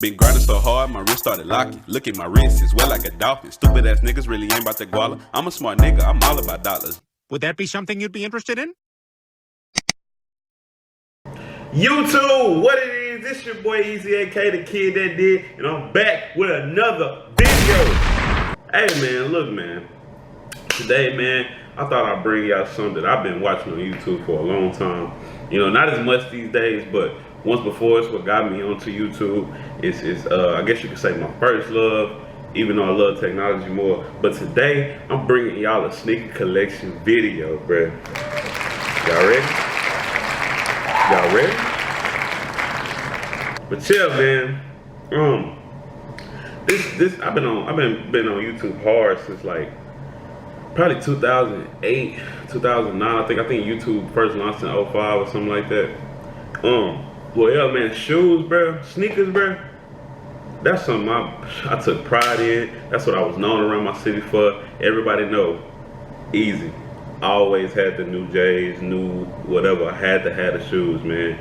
Been grinding so hard, my wrist started locking. Look at my wrist, it's wet like a dolphin. Stupid ass niggas really ain't about that guala. I'm a smart nigga, I'm all about dollars. Would that be something you'd be interested in? YouTube, what it is? It's your boy Easy, aka the kid that did, and I'm back with another video. Hey man, look man. Today man, I thought I'd bring y'all something that I've been watching on YouTube for a long time. You know, not as much these days, but once before it's what got me onto YouTube. It's I guess you could say my first love, even though I love technology more. But today, I'm bringing y'all a sneaker collection video, bruh. Y'all ready? Y'all ready? But yeah, man. I've been on YouTube hard since like probably 2008, 2009. I think YouTube first launched in 05 or something like that. Well, yeah, man, shoes, bro, sneakers, bro. That's something I took pride in. That's what I was known around my city for. Everybody know, Easy. I always had the new J's, new whatever. I had to have the shoes, man.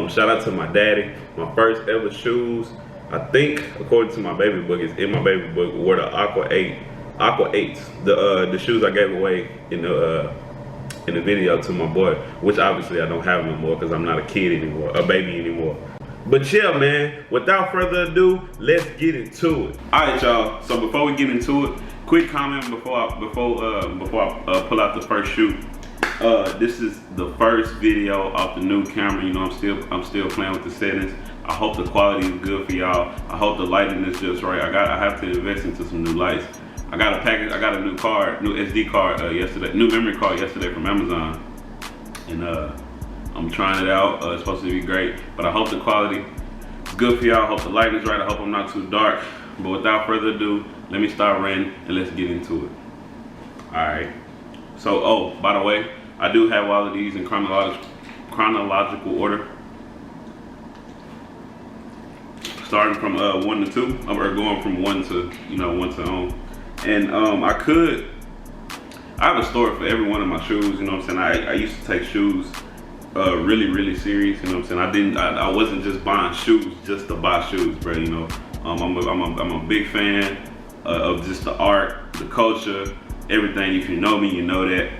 Shout out to my daddy. My first ever shoes, I think, according to my baby book, it's in my baby book, were the Aqua 8s. The shoes I gave away in the video to my boy, which obviously I don't have no more because I'm not a kid anymore, a baby anymore. But yeah, man, without further ado, let's get into it. All right, y'all. So before we get into it, quick comment before I pull out the first shoe. This is the first video off the new camera. You know, I'm still playing with the settings. I hope the quality is good for y'all. I hope the lighting is just right. I have to invest into some new lights. I got a new SD card yesterday, new memory card yesterday from Amazon, and I'm trying it out. It's supposed to be great, but I hope the quality is good for y'all. I hope the lighting is right. I hope I'm not too dark. But without further ado, let me start ranting and let's get into it. All right. So, oh, by the way, I do have all of these in chronological order, starting from 1 to 2, or going from 1 to 1 to And I have a story for every one of my shoes, you know what I'm saying? I used to take shoes really serious, you know what I'm saying? I wasn't just buying shoes just to buy shoes, bro, you know? I'm a big fan of just the art, the culture, everything. If you know me, you know that.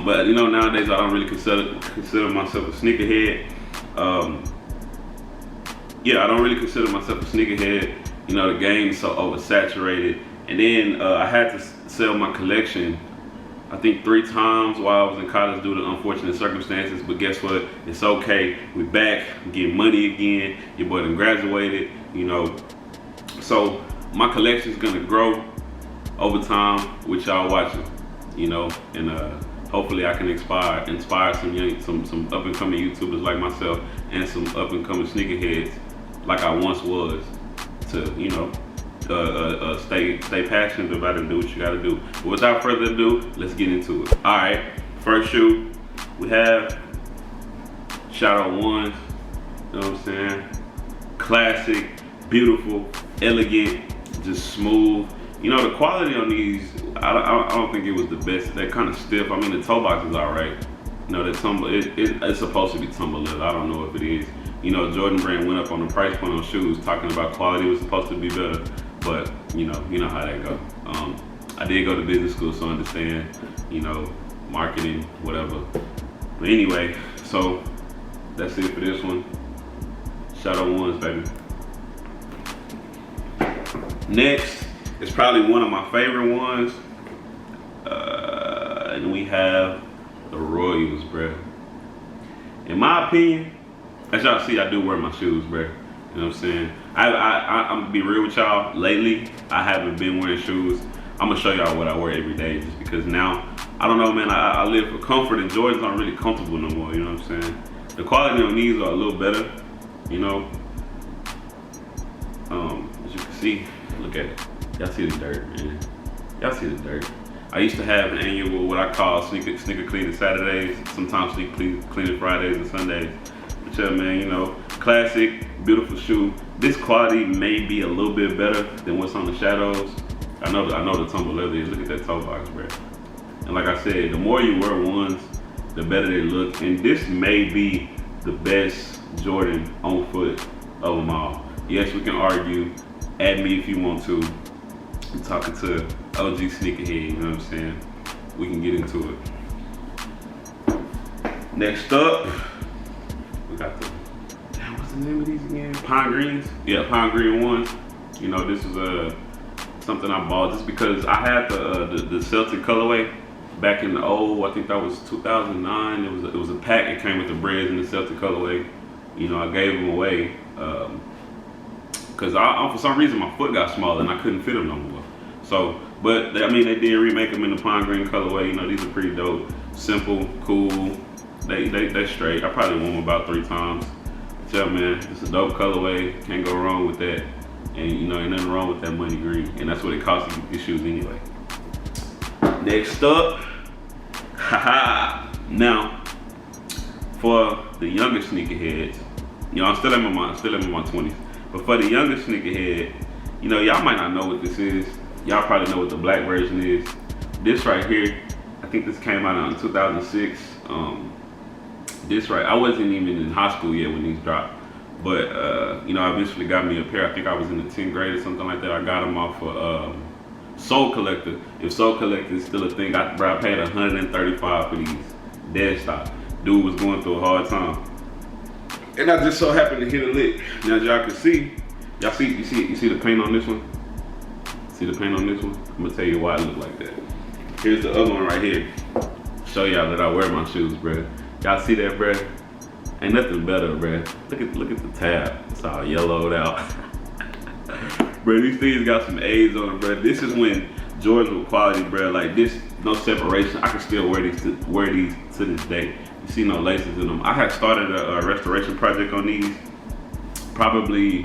But you know, nowadays I don't really consider myself a sneakerhead. Yeah, I don't really consider myself a sneakerhead. You know, the game is so oversaturated. And then I had to sell my collection, I think 3 times while I was in college due to unfortunate circumstances. But guess what? It's okay. We back, getting money again. Your boy done graduated, you know. So my collection is gonna grow over time with y'all watching, you know. And hopefully I can inspire some up and coming YouTubers like myself and some up and coming sneakerheads like I once was to, you know, stay passionate about it and do what you gotta do. But without further ado, let's get into it. All right, first shoe we have Shadow 1. You know what I'm saying? Classic, beautiful, elegant, just smooth. You know, the quality on these, I don't think it was the best. They're kind of stiff. I mean, the toe box is all right. You know, it's supposed to be tumble leather. I don't know if it is. You know, Jordan Brand went up on the price point on shoes, talking about quality was supposed to be better. But you know how that go. I did go to business school, so I understand, you know, marketing, whatever. But anyway, so that's it for this one. Shadow 1s, baby. Next is probably one of my favorite ones, and we have the Royals, bruh. In my opinion, as y'all see, I do wear my shoes, bruh. You know what I'm saying? I'm gonna be real with y'all. Lately, I haven't been wearing shoes. I'm gonna show y'all what I wear every day, just because now, I don't know, man. I live for comfort, and Jordans aren't really comfortable no more. You know what I'm saying? The quality on these are a little better, you know. As you can see, look at it. Y'all see the dirt, man. Y'all see the dirt. I used to have an annual, what I call sneaker cleaning Saturdays, sometimes sneaker cleaning Fridays and Sundays. But yeah, man, you know, classic, beautiful shoe. This quality may be a little bit better than what's on the Shadows. I know the tumble leather is. Look at that toe box, bro. And like I said, the more you wear ones, the better they look. And this may be the best Jordan on foot of them all. Yes, we can argue. Add me if you want to. I'm talking to OG Sneakerhead, you know what I'm saying? We can get into it. Next up, we got the, damn, what's the name of these again? Pine Greens? Yeah, Pine Green ones. You know, this is something I bought just because I had the Celtic colorway back in the I think that was 2009. It was a pack. It came with the Breads and the Celtic colorway. You know, I gave them away because I for some reason my foot got smaller and I couldn't fit them no more. So, but they did remake them in the Pine Green colorway. You know, these are pretty dope, simple, cool. They straight. I probably wore them about 3 times. Tell man, it's a dope colorway. Can't go wrong with that. And you know, ain't nothing wrong with that money green. And that's what it costs to get these shoes anyway. Next up, now for the younger sneakerheads, you know, I'm still in my 20s. But for the younger sneakerhead, you know, y'all might not know what this is. Y'all probably know what the black version is. This right here, I think this came out in 2006. This right, I wasn't even in high school yet when these dropped. But, you know, I eventually got me a pair. I think I was in the 10th grade or something like that. I got them off of Soul Collector. If Soul Collector is still a thing, I paid $135 for these. Dead stock. Dude was going through a hard time. And I just so happened to hit a lick. Now, as y'all can see, you see the paint on this one? See the paint on this one? I'm gonna tell you why it look like that. Here's the other one right here. Show y'all that I wear my shoes, bruh. Y'all see that, bruh? Ain't nothing better, bruh. Look at the tab. It's all yellowed out. Bruh, these things got some A's on them, bruh. This is when Jordans were quality, bruh. Like this, no separation. I can still wear these to this day. You see no laces in them. I had started a restoration project on these. Probably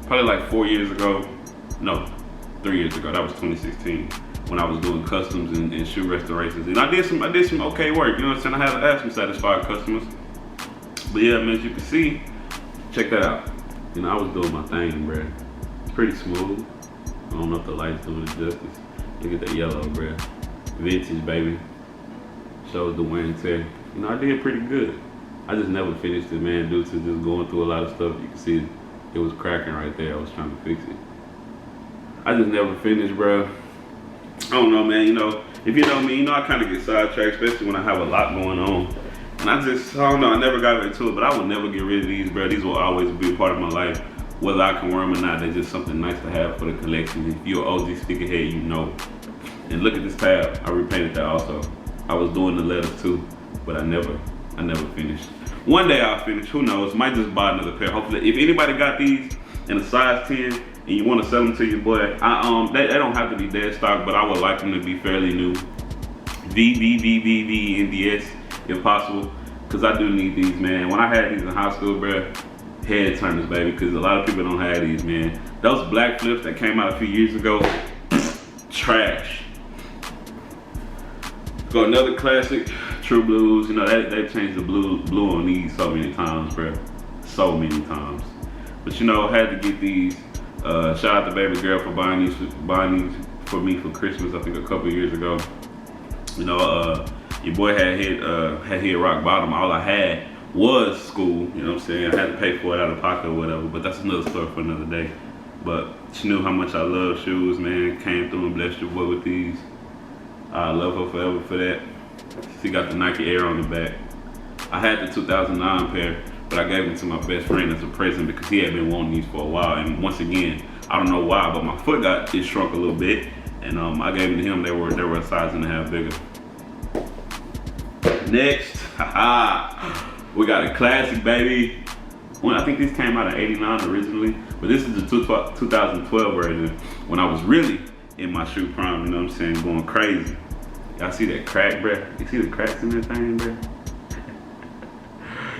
like 4 years ago. No, 3 years ago. That was 2016. When I was doing customs and shoe restorations. And I did some okay work, you know what I'm saying? I had some satisfied customers. But yeah, man, as you can see, check that out. You know, I was doing my thing, bruh. It's pretty smooth. I don't know if the light's doing it justice. Look at that yellow, bruh. Vintage, baby. Shows the wear and tear. You know, I did pretty good. I just never finished it, man, due to just going through a lot of stuff. You can see it was cracking right there. I was trying to fix it. I just never finished, bruh. I don't know, man, you know, if you know me, you know I kind of get sidetracked, especially when I have a lot going on. And I don't know, I never got into it, but I would never get rid of these, bro. These will always be a part of my life. Whether I can wear them or not, they're just something nice to have for the collection. If you're an OG sneakerhead, you know. And look at this tab, I repainted that also. I was doing the letters too, but I never finished. One day I'll finish, who knows, might just buy another pair. Hopefully, if anybody got these in a size 10, and you want to sell them to your boy, they don't have to be dead stock, but I would like them to be fairly new. VVVVVNDS, if possible, because I do need these, man. When I had these in high school, bruh, head turners, baby, because a lot of people don't have these, man. Those black flips that came out a few years ago, trash. Go another classic, True Blues. You know, they've changed the blue on these so many times, bruh. So many times. But you know, I had to get these. Shout out to baby girl for buying these for me for Christmas. I think a couple years ago. You know, your boy had hit rock bottom. All I had was school. You know what I'm saying? I had to pay for it out of pocket or whatever. But that's another story for another day. But she knew how much I love shoes, man. Came through and blessed your boy with these. I love her forever for that. She got the Nike Air on the back. I had the 2009 pair. But I gave them to my best friend as a present because he had been wanting these for a while. And once again, I don't know why, but my foot shrunk a little bit, and I gave them to him. They were a size and a half bigger. Next, we got a classic, baby. I think these came out in '89 originally, but this is the 2012 version when I was really in my shoe prime. You know what I'm saying, going crazy. Y'all see that crack, bruh? You see the cracks in that thing, bruh?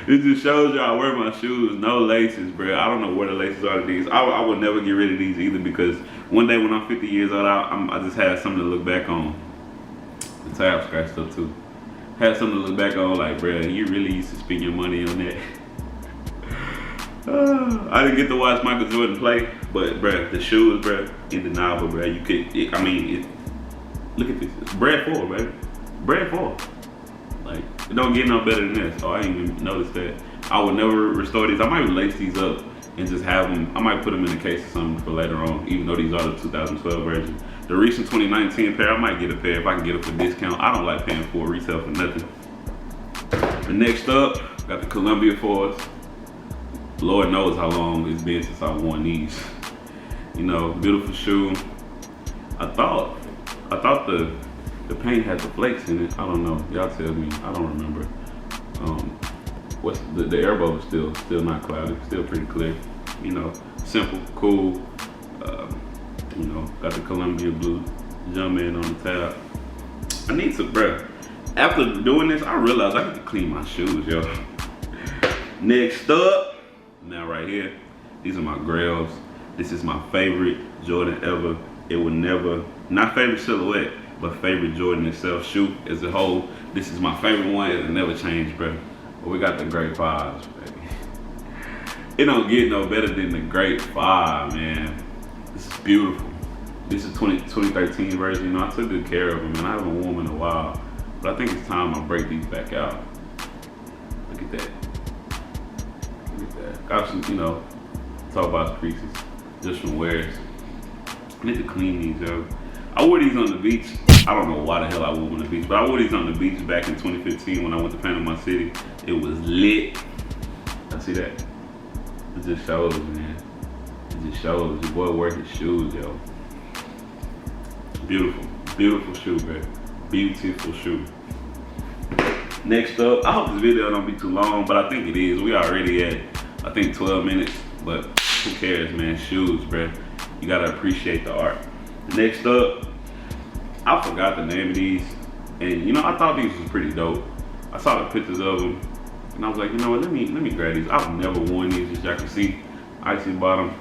It just shows y'all I wear my shoes, no laces, bro. I don't know where the laces are to these. I would never get rid of these either because one day when I'm 50 years old, I just had something to look back on. The tab scratched up too. Had something to look back on, like, bro, you really used to spend your money on that. I didn't get to watch Michael Jordan play, but bro, the shoes, bro, undeniable, bro. You could, look at this. It's bread for, baby. Bread for. Like, it don't get no better than this. Oh, I didn't even notice that. I would never restore these. I might lace these up and just have them. I might put them in a case or something for later on, even though these are the 2012 version. The recent 2019 pair, I might get a pair if I can get it for discount. I don't like paying for a retail for nothing. But next up, got the Columbia 4s. Lord knows how long it's been since I worn these. You know, beautiful shoe. I thought the paint had the flakes in it. I don't know. Y'all tell me. I don't remember. What's the air bubble is still not cloudy. Still pretty clear. You know, simple, cool. You know, got the Columbia blue Jumpman on the tab. I need to, bruh. After doing this, I realized I need to clean my shoes, yo. Next up, now right here, these are my Grails. This is my favorite Jordan ever. It would never, not favorite silhouette, but favorite Jordan itself, shoe as a whole. This is my favorite one. It'll never change, bro. But we got the Great Fives, baby. It don't get no better than the Great Five, man. This is beautiful. This is 2013 version. You know, I took good care of them, and I haven't worn them in a while. But I think it's time I break these back out. Look at that. Look at that. Got some, you know, talk about creases just from wears. I need to clean these, yo. I wore these on the beach. I don't know why the hell I wore them on the beach, but I wore these on the beach back in 2015 when I went to Panama City. It was lit. I see that. It just shows, man. It just shows. Your boy wear his shoes, yo. Beautiful. Beautiful shoe, man. Beautiful shoe. Next up, I hope this video don't be too long, but I think it is. We already at, I think, 12 minutes, but who cares, man? Shoes, bruh. You gotta appreciate the art. Next up, I forgot the name of these, and you know, I thought these was pretty dope. I saw the pictures of them, and I was like, you know what, let me grab these. I've never worn these, as y'all can see. Icy bottom,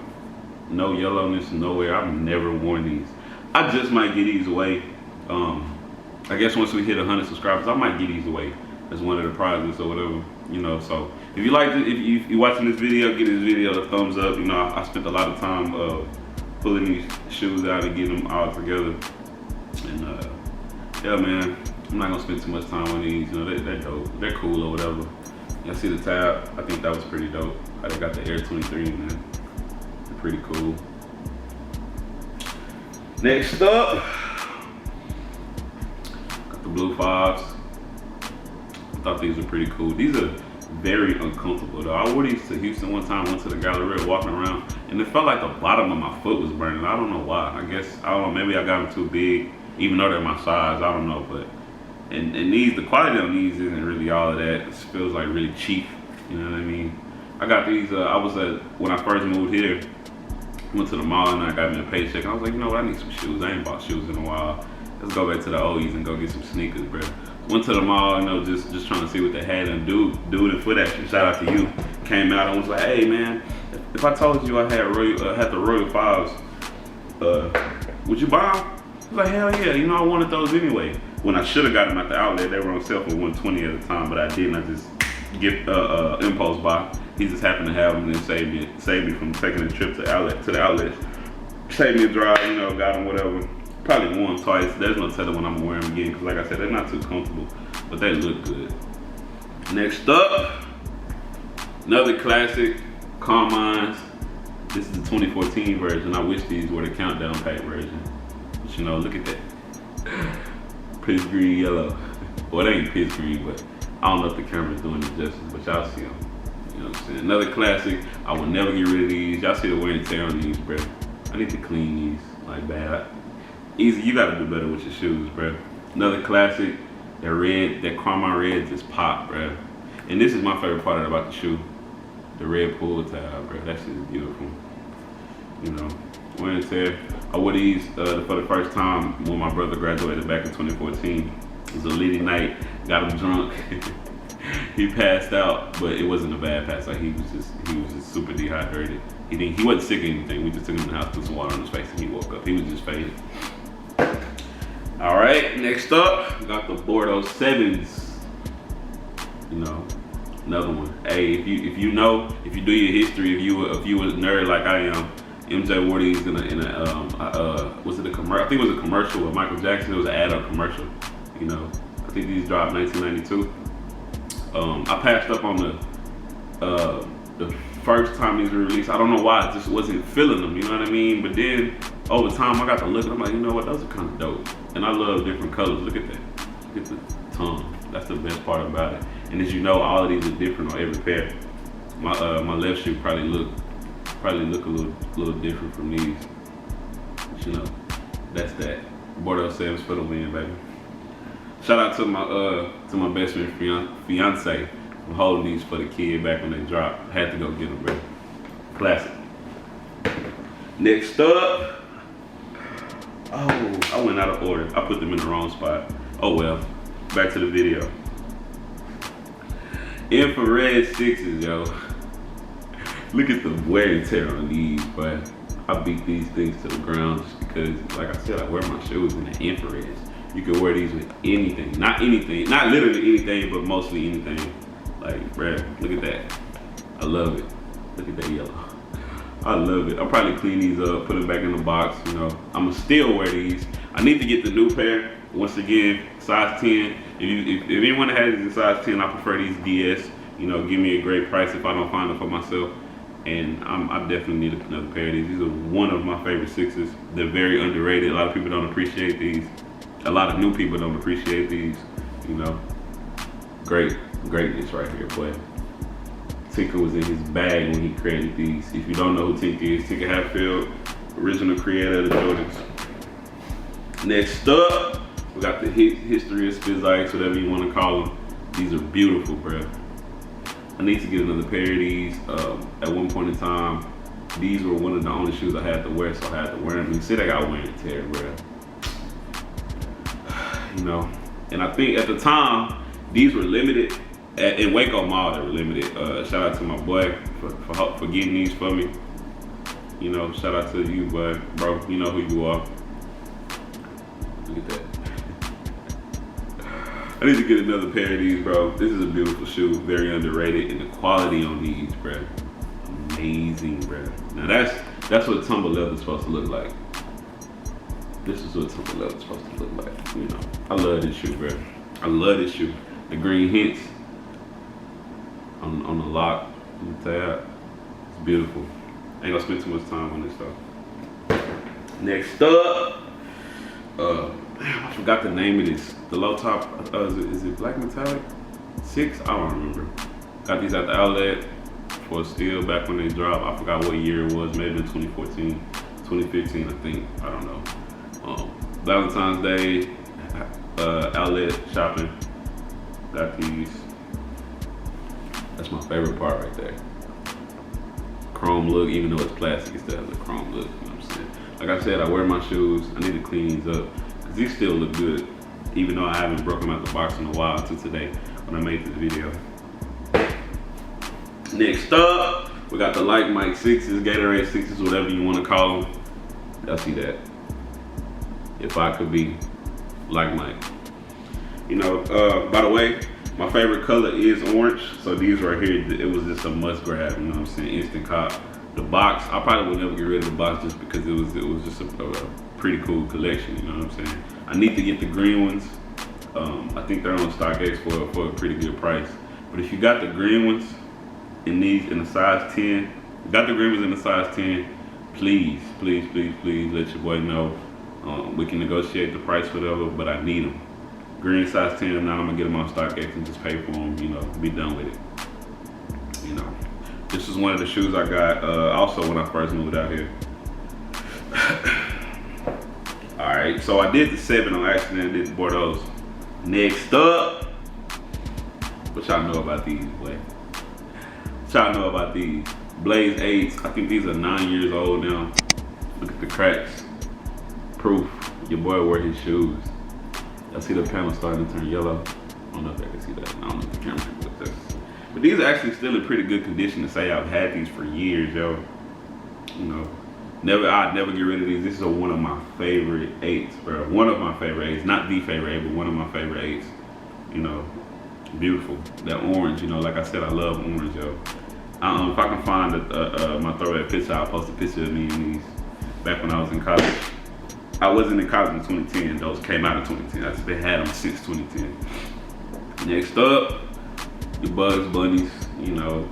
no yellowness nowhere. I've never worn these. I just might get these away. I guess once we hit 100 subscribers, I might get these away as one of the prizes or whatever, you know. So if you like it, if you're watching this video, give this video a thumbs up. You know, I spent a lot of time pulling these shoes out and getting them all together. And yeah, man, I'm not gonna spend too much time on these. You know, they're dope, they're cool or whatever. Y'all see the tab? I think that was pretty dope. I got the Air 23, man. They're pretty cool. Next up, got the blue fives. I thought these were pretty cool. These are very uncomfortable though. I wore these to Houston one time, went to the Galleria walking around, and it felt like the bottom of my foot was burning. I don't know why. I guess, I don't know, maybe I got them too big, even though they're my size, I don't know. But, and these, the quality on these isn't really all of that. It feels like really cheap, you know what I mean? I got these, I was when I first moved here, went to the mall and I got me a paycheck. I was like, you know what, I need some shoes. I ain't bought shoes in a while. Let's go back to the O's and go get some sneakers, bro. Went to the mall, you know, just trying to see what they had. And dude in foot action, shout out to you, came out and was like, hey man, if I told you I had the Royal Fives, would you buy them? I was like, hell yeah, you know, I wanted those anyway. When I should have got them at the outlet, they were on sale for $120 at the time, but I didn't. I just get impulse buy. He just happened to have them and saved me from taking a trip to the outlet. Saved me a drive, you know, got them, whatever. Probably wore them twice. There's no telling when I'm gonna wear them again, because like I said, they're not too comfortable, but they look good. Next up, another classic, Carmine's. This is the 2014 version. I wish these were the countdown pack version. But you know, look at that. Piss green yellow. Well, it ain't piss green, but I don't know if the camera's doing it justice, but y'all see them. You know what I'm saying? Another classic. I will never get rid of these. Y'all see the wear and tear on these, bro. I need to clean these like bad. Easy, you gotta do better with your shoes, bro. Another classic. That red, that Carmine red just pop, bro. And this is my favorite part about the shoe. The red pull tab, bro. That shit is beautiful. You know, wear and tear. I wore these for the first time when my brother graduated back in 2014. It was a lady night, got him drunk. He passed out, but it wasn't a bad pass. Like he was just super dehydrated. He wasn't sick or anything. We just took him in the house, put some water on his face, and he woke up. He was just faded. All right, next up, we got the Bordeaux 7s. You know, another one. Hey, if you do your history, if you a nerd like I am, MJ wore these in a was it a commercial? I think it was a commercial with Michael Jackson. It was an ad on commercial. You know, I think these dropped 1992. I passed up on The first time these were released, I don't know why, I just wasn't feeling them, you know what I mean? But then over time I got to look at them, I'm like, you know what, those are kind of dope. And I love different colors. Look at that. Look at the tongue. That's the best part about it. And as you know, all of these are different on every pair. My left shoe probably look a little different from these. But you know, that's that. Bordeaux Sevens for the win, baby. Shout out to my best friend fiance for holding these for the kid back when they dropped. Had to go get them, bro. Classic. Next up, oh, I went out of order. I put them in the wrong spot. Oh well. Back to the video. Infrared sixes, yo. Look at the wear and tear on these, but I beat these things to the ground just because, like I said, I wear my shoes in the infrareds. You can wear these with anything. Not anything, not literally anything, but mostly anything. Like, bruh, look at that. I love it. Look at that yellow. I love it. I'll probably clean these up, put them back in the box, you know. I'ma still wear these. I need to get the new pair. Once again, size 10. If anyone has these in size 10, I prefer these DS. You know, give me a great price if I don't find them for myself. And I definitely need another pair of these. These are one of my favorite sixes. They're very underrated. A lot of people don't appreciate these. A lot of new people don't appreciate these. You know, greatness right here, boy. Tinker was in his bag when he created these. If you don't know who Tinker is, Tinker Hatfield, original creator of the Jordans. Next up, we got the history of Spizikes, whatever you want to call them. These are beautiful, bro. I need to get another pair of these. At one point in time, these were one of the only shoes I had to wear, so I had to wear them. You see, I got wear and tear, bro. You know, and I think at the time, these were limited. In Waco Mall, they were limited. Shout out to my boy for getting these for me. You know, shout out to you, bro. You know who you are. Look at that. I need to get another pair of these, bro. This is a beautiful shoe, very underrated, and the quality on these, bro, amazing, bro. Now that's what tumble leather is supposed to look like. This is what tumble leather is supposed to look like. You know, I love this shoe, bro. I love this shoe. The green hints on the lock, on the tab, it's beautiful. Ain't gonna spend too much time on this stuff. Next up, damn, I forgot the name of this. The low top, is it black metallic? 6? I don't remember. Got these at the outlet for a steal back when they dropped. I forgot what year it was, maybe in 2014, 2015, I think. I don't know. Valentine's Day, outlet shopping. Got these. That's my favorite part right there. Chrome look, even though it's plastic, it still has a chrome look, you know what I'm saying? Like I said, I wear my shoes. I need to clean these up, because these still look good, even though I haven't broken them out the box in a while until today when I made this video. Next up, we got the Like Mike 6s, Gatorade 6s, whatever you want to call them. Y'all see that? If I could be like Mike. You know, by the way, my favorite color is orange, so these right here, it was just a must grab, you know what I'm saying, instant cop. The box, I probably would never get rid of the box just because it was just a pretty cool collection, you know what I'm saying. I need to get the green ones. I think they're on StockX for a pretty good price. But if you got the green ones in these in the size 10, got the green ones in the size 10, please let your boy know. We can negotiate the price, whatever, but I need them. Green size 10, now I'm gonna get them on StockX and just pay for them, you know, be done with it. You know, this is one of the shoes I got also when I first moved out here. All right, so I did the 7 on accident, did the Bordeaux. Next up, what y'all know about these, boy? What y'all know about these? Blaze 8s, I think these are 9 years old now. Look at the cracks. Proof, your boy wore his shoes. I see the panel starting to turn yellow. I don't know if I can see that. I don't know if the camera can look at this. But these are actually still in pretty good condition to say I've had these for years, yo. You know, I'd never get rid of these. This is one of my favorite 8s, bro. One of my favorite 8s. Not the favorite 8, but one of my favorite 8s. You know, beautiful. That orange, you know, like I said, I love orange, yo. If I can find my throwback picture, I'll post a picture of me in these back when I was in college. I wasn't in college in 2010. Those came out in 2010. I just been had them since 2010. Next up, the Bugs Bunnies. You know,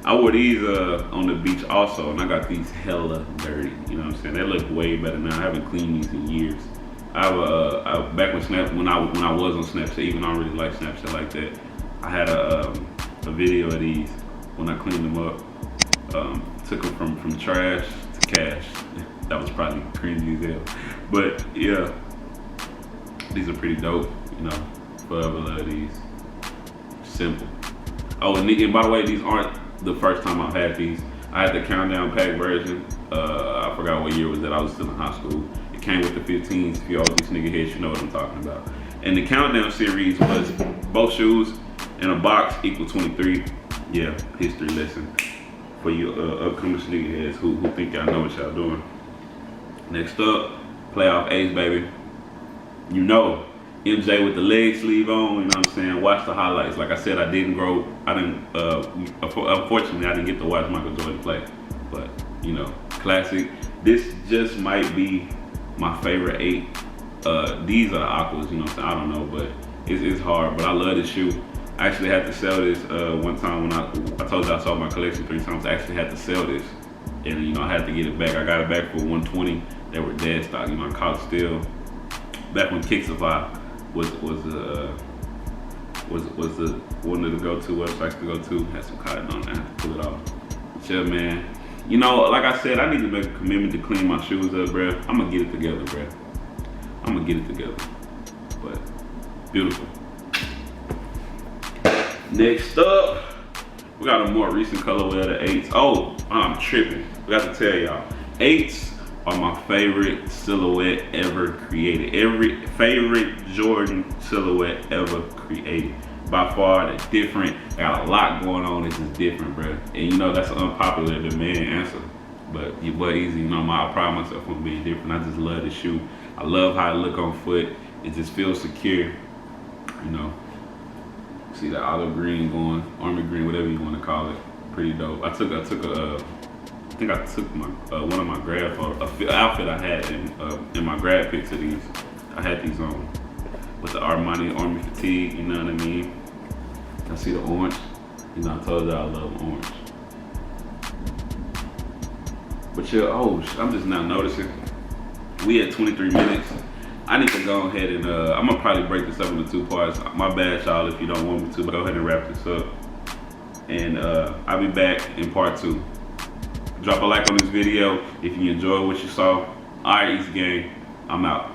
I wore these on the beach also, and I got these hella dirty. You know what I'm saying? They look way better now. I haven't cleaned these in years. I have back when I was on Snapchat, even though I don't really like Snapchat like that. I had a video of these when I cleaned them up. Took them from trash to cash. That was probably cringy as hell, but yeah, these are pretty dope. You know, forever love these. Simple. Oh, and by the way, these aren't the first time I've had these. I had the countdown pack version. I forgot what year was that. I was still in high school. It came with the 15s. If you all these nigga heads, you know what I'm talking about. And the countdown series was both shoes in a box equal 23. Yeah, history lesson for you upcoming sneakerheads who think y'all know what y'all doing. Next up, playoff ace, baby. You know, MJ with the leg sleeve on, you know what I'm saying? Watch the highlights. Like I said, unfortunately, I didn't get to watch Michael Jordan play. But, you know, classic. This just might be my favorite 8. These are the aquas, you know what I'm saying? I don't know, but it's hard. But I love this shoe. I actually had to sell this one time when I told you I sold my collection 3 times. I actually had to sell this. And, you know, I had to get it back. I got it back for $120. They were dead stock, you know, I caught still. Back when Kicktify was the one of the go-to websites to go to. Had some cotton on there, pull it off. But yeah, man. You know, like I said, I need to make a commitment to clean my shoes up, bruh. I'm gonna get it together, bruh. I'm gonna get it together. But beautiful. Next up, we got a more recent colorway of the 8s. Oh, I'm tripping. We got to tell y'all, 8s are my favorite silhouette ever created. Every favorite Jordan silhouette ever created. By far, they're different. They got a lot going on. It's just different, bro. And you know that's an unpopular demand answer. But your boy Easy, you know, I pride myself on being different. I just love the shoe. I love how it look on foot. It just feels secure. You know, see that olive green going, army green, whatever you want to call it. Pretty dope. I think I took my one of my grad photos, an outfit I had in my grad pics of these. I had these on with the Armani Army fatigue, you know what I mean? I see the orange. You know, I told you I love orange. But yeah, I'm just now noticing. We at 23 minutes. I need to go ahead and I'm gonna probably break this up into 2 parts. My bad, y'all, if you don't want me to, but go ahead and wrap this up. And I'll be back in part 2. Drop a like on this video if you enjoyed what you saw. All right, East Gang, I'm out.